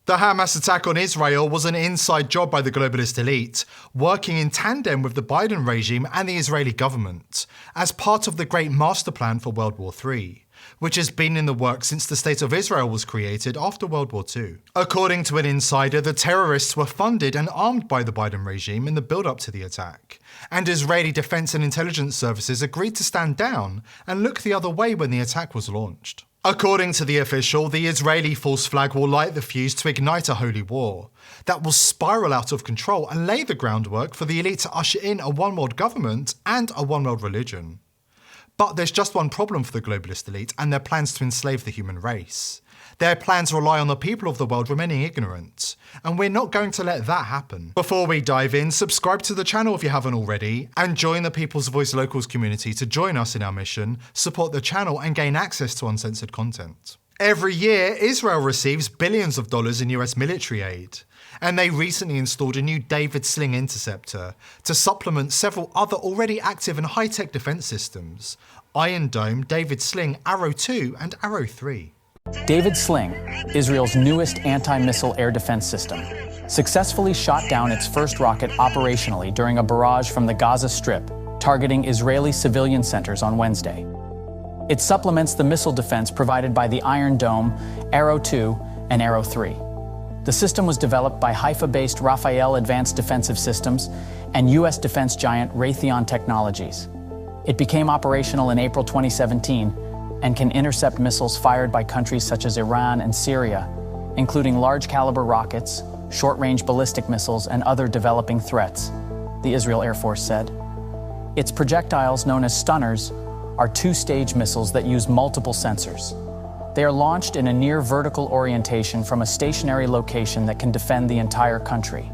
The Hamas attack on Israel was an inside job by the globalist elite, working in tandem with the Biden regime and the Israeli government, as part of the Great Master Plan for World War III, which has been in the works since the State of Israel was created after World War II. According to an insider, the terrorists were funded and armed by the Biden regime in the build-up to the attack, and Israeli defense and intelligence services agreed to stand down and look the other way when the attack was launched. According to the official, the Israeli false flag will light the fuse to ignite a holy war that will spiral out of control and lay the groundwork for the elite to usher in a one-world government and a one-world religion. But there's just one problem for the globalist elite and their plans to enslave the human race. Their plans rely on the people of the world remaining ignorant, and we're not going to let that happen. Before we dive in, subscribe to the channel if you haven't already, and join the People's Voice Locals community to join us in our mission, support the channel, and gain access to uncensored content. Every year, Israel receives billions of dollars in US military aid, and they recently installed a new David Sling interceptor to supplement several other already active and high-tech defense systems: Iron Dome, David Sling, Arrow 2, and Arrow 3. David Sling, Israel's newest anti-missile air defense system, successfully shot down its first rocket operationally during a barrage from the Gaza Strip, targeting Israeli civilian centers on Wednesday. It supplements the missile defense provided by the Iron Dome, Arrow 2, and Arrow 3. The system was developed by Haifa-based Rafael Advanced Defensive Systems and U.S. defense giant Raytheon Technologies. It became operational in April 2017 and can intercept missiles fired by countries such as Iran and Syria, including large-caliber rockets, short-range ballistic missiles, and other developing threats, the Israel Air Force said. Its projectiles, known as stunners, are two-stage missiles that use multiple sensors. They are launched in a near-vertical orientation from a stationary location that can defend the entire country.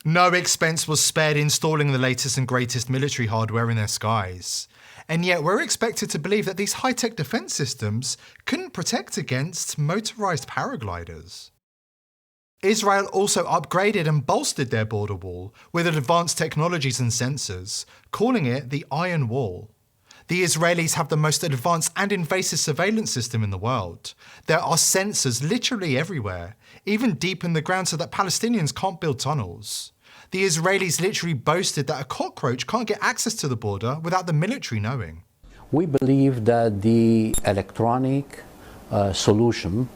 No expense was spared installing the latest and greatest military hardware in their skies. And yet we're expected to believe that these high-tech defense systems couldn't protect against motorized paragliders. Israel also upgraded and bolstered their border wall with advanced technologies and sensors, calling it the Iron Wall. The Israelis have the most advanced and invasive surveillance system in the world. There are sensors literally everywhere, even deep in the ground so that Palestinians can't build tunnels. The Israelis literally boasted that a cockroach can't get access to the border without the military knowing. We believe that the electronic solution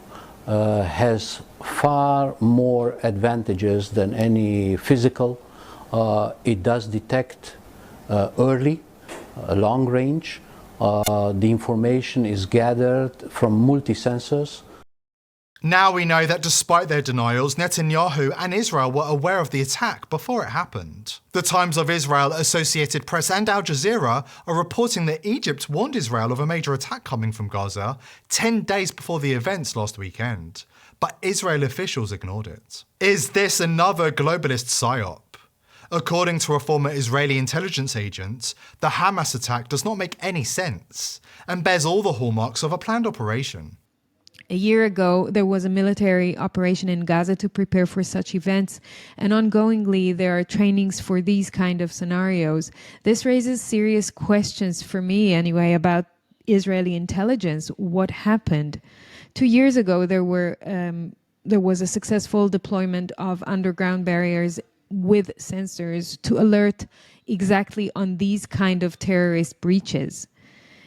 has far more advantages than any physical. It does detect early, long range. The information is gathered from multi-sensors. Now we know that despite their denials, Netanyahu and Israel were aware of the attack before it happened. The Times of Israel, Associated Press, and Al Jazeera are reporting that Egypt warned Israel of a major attack coming from Gaza 10 days before the events last weekend. But Israel officials ignored it. Is this another globalist psyop? According to a former Israeli intelligence agent, the Hamas attack does not make any sense and bears all the hallmarks of a planned operation. A year ago, there was a military operation in Gaza to prepare for such events, and ongoingly there are trainings for these kind of scenarios. This raises serious questions for me anyway about Israeli intelligence. What happened? 2 years ago, there was a successful deployment of underground barriers with sensors to alert exactly on these kind of terrorist breaches.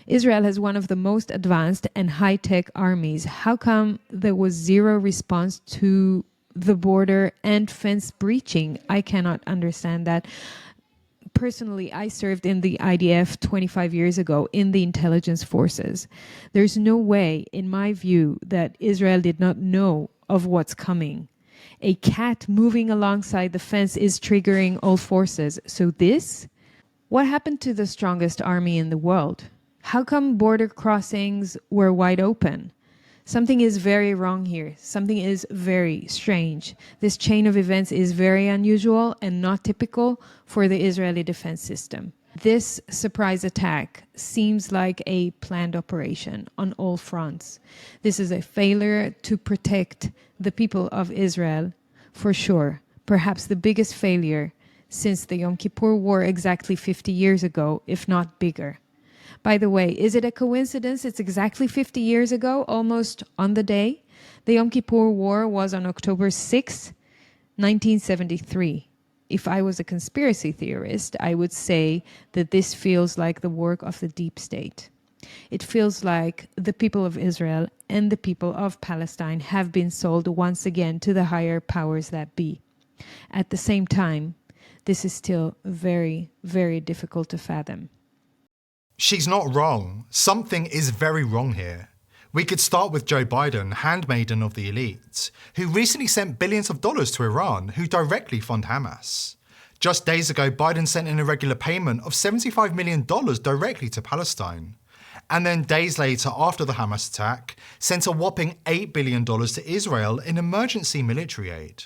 Israel has one of the most advanced and high-tech armies. How come there was zero response to the border and fence breaching? I cannot understand that. Personally, I served in the IDF 25 years ago in the intelligence forces. There's no way, in my view, that Israel did not know of what's coming. A cat moving alongside the fence is triggering all forces. So what happened to the strongest army in the world? How come border crossings were wide open? Something is very wrong here. Something is very strange. This chain of events is very unusual and not typical for the Israeli defense system. This surprise attack seems like a planned operation on all fronts. This is a failure to protect the people of Israel, for sure. Perhaps the biggest failure since the Yom Kippur War exactly 50 years ago, if not bigger. By the way, is it a coincidence it's exactly 50 years ago, almost on the day, The Yom Kippur War was on October 6, 1973. If I was a conspiracy theorist, I would say that this feels like the work of the deep state. It feels like the people of Israel and the people of Palestine have been sold once again to the higher powers that be. At the same time, this is still very, very difficult to fathom. She's not wrong. Something is very wrong here. We could start with Joe Biden, handmaiden of the elite, who recently sent billions of dollars to Iran, who directly fund Hamas. Just days ago, Biden sent an irregular payment of $75 million directly to Palestine. And then days later, after the Hamas attack, sent a whopping $8 billion to Israel in emergency military aid.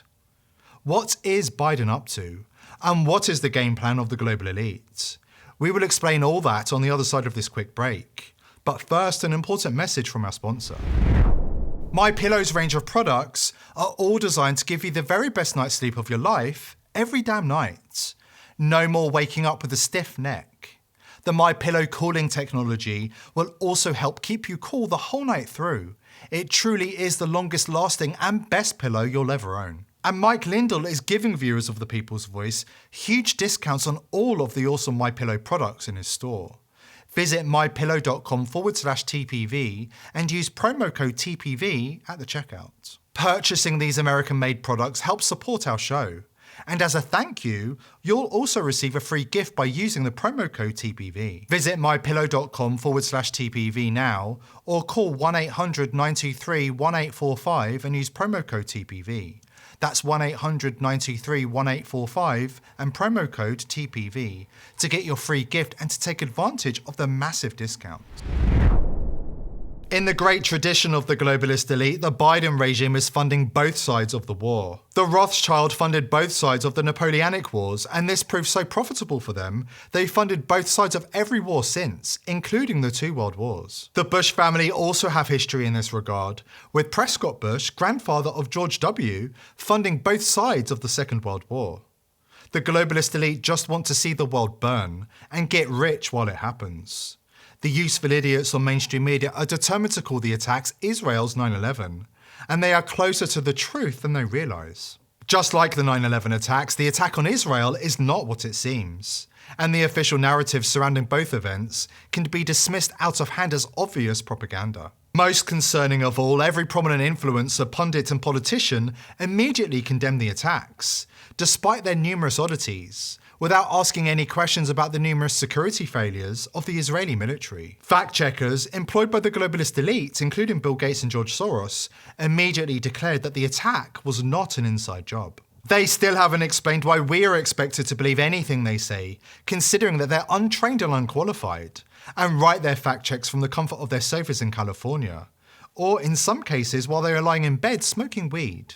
What is Biden up to? And what is the game plan of the global elite? We will explain all that on the other side of this quick break. But first, an important message from our sponsor. MyPillow's range of products are all designed to give you the very best night's sleep of your life every damn night. No more waking up with a stiff neck. The MyPillow cooling technology will also help keep you cool the whole night through. It truly is the longest lasting and best pillow you'll ever own. And Mike Lindell is giving viewers of The People's Voice huge discounts on all of the awesome MyPillow products in his store. Visit mypillow.com/TPV and use promo code TPV at the checkout. Purchasing these American-made products helps support our show. And as a thank you, you'll also receive a free gift by using the promo code TPV. Visit mypillow.com/TPV now or call 1-800-923-1845 and use promo code TPV. That's 1-800-923-1845 and promo code TPV to get your free gift and to take advantage of the massive discount. In the great tradition of the globalist elite, the Biden regime is funding both sides of the war. The Rothschild funded both sides of the Napoleonic Wars, and this proved so profitable for them, they funded both sides of every war since, including the 2 world wars. The Bush family also have history in this regard, with Prescott Bush, grandfather of George W., funding both sides of the Second World War. The globalist elite just want to see the world burn and get rich while it happens. The useful idiots on mainstream media are determined to call the attacks Israel's 9/11, and they are closer to the truth than they realise. Just like the 9/11 attacks, the attack on Israel is not what it seems, and the official narratives surrounding both events can be dismissed out of hand as obvious propaganda. Most concerning of all, every prominent influencer, pundit and politician immediately condemned the attacks, despite their numerous oddities, without asking any questions about the numerous security failures of the Israeli military. Fact-checkers, employed by the globalist elite, including Bill Gates and George Soros, immediately declared that the attack was not an inside job. They still haven't explained why we are expected to believe anything they say, considering that they're untrained and unqualified, and write their fact checks from the comfort of their sofas in California, or in some cases while they are lying in bed smoking weed.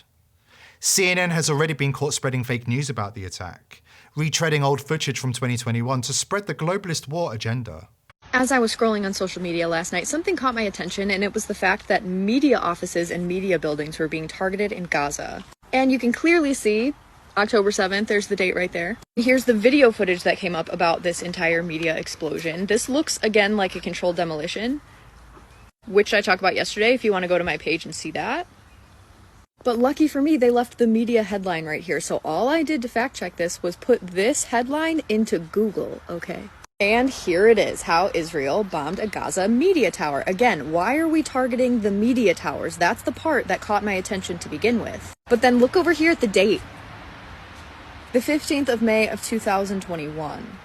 CNN has already been caught spreading fake news about the attack, retreading old footage from 2021 to spread the globalist war agenda. As I was scrolling on social media last night, something caught my attention, and it was the fact that media offices and media buildings were being targeted in Gaza. And you can clearly see October 7th, there's the date right there. Here's the video footage that came up about this entire media explosion. This looks, again, like a controlled demolition, which I talked about yesterday, if you want to go to my page and see that. But lucky for me, they left the media headline right here. So all I did to fact check this was put this headline into Google, okay? And here it is, how Israel bombed a Gaza media tower. Again, why are we targeting the media towers? That's the part that caught my attention to begin with. But then look over here at the date. The 15th of May of 2021.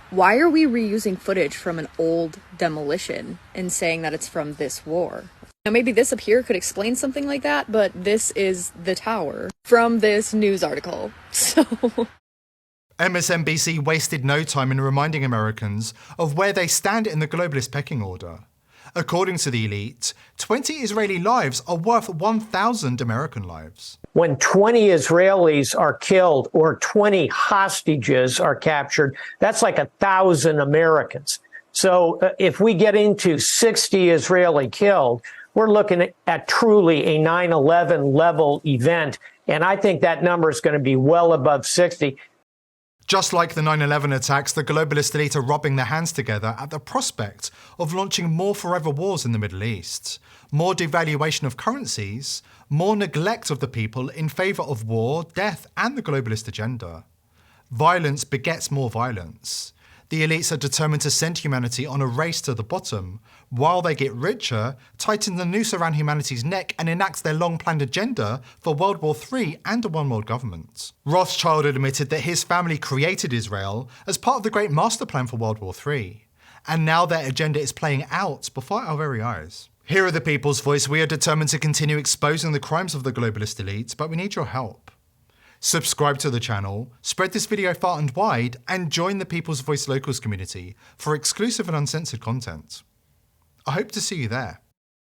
Why are we reusing footage from an old demolition and saying that it's from this war? Now, maybe this up here could explain something like that, but this is the tower from this news article. So MSNBC wasted no time in reminding Americans of where they stand in the globalist pecking order. According to the elite, 20 Israeli lives are worth 1,000 American lives. When 20 Israelis are killed or 20 hostages are captured, that's like 1,000 Americans. So if we get into 60 Israeli killed, we're looking at truly a 9/11 level event. And I think that number is going to be well above 60. Just like the 9/11 attacks, the globalist elite are rubbing their hands together at the prospect of launching more forever wars in the Middle East, more devaluation of currencies, more neglect of the people in favour of war, death, and the globalist agenda. Violence begets more violence. The elites are determined to send humanity on a race to the bottom, while they get richer, tighten the noose around humanity's neck and enact their long-planned agenda for World War III and a one-world government. Rothschild admitted that his family created Israel as part of the great master plan for World War III, and now their agenda is playing out before our very eyes. Here at The People's Voice, we are determined to continue exposing the crimes of the globalist elites, but we need your help. Subscribe to the channel, spread this video far and wide, and join the People's Voice Locals community for exclusive and uncensored content. I hope to see you there.